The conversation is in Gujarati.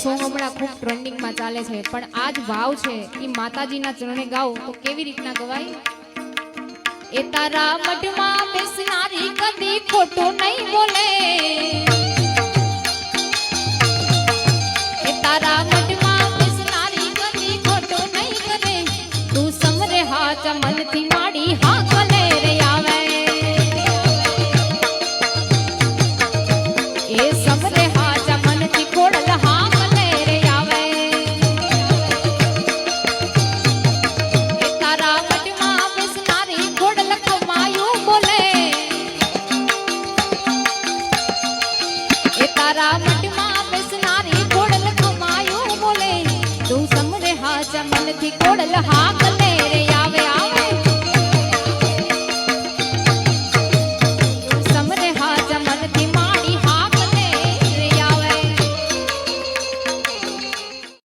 સોંગ હમણાં ખૂબ ટ્રેન્ડિંગમાં ચાલે છે, પણ આ જ ભાવ છે એ માતાજીના ચરણે ગાઓ તો કેવી રીતના ગવાય? એ તારા મઢમાં બેસનારી કદી ખોટું નહીં બોલે, એ તારા મઢમાં બેસનારી કદી ખોટું નહીં કરે, તું સમરે હાચા મનથી માડી હા કલે રે આવે, એ સમરે હાચા મનથી ખોડલ હા કલે રે આવે, એ તારા મઢમાં બેસનારી ખોડલ કમાયું બોલે, એ તારા મઢમાં બેસનારી ખોડલ કમાયું બોલે, તું સમરે હાચા મનથી ખોડલ હા કલે રે આવે આવે।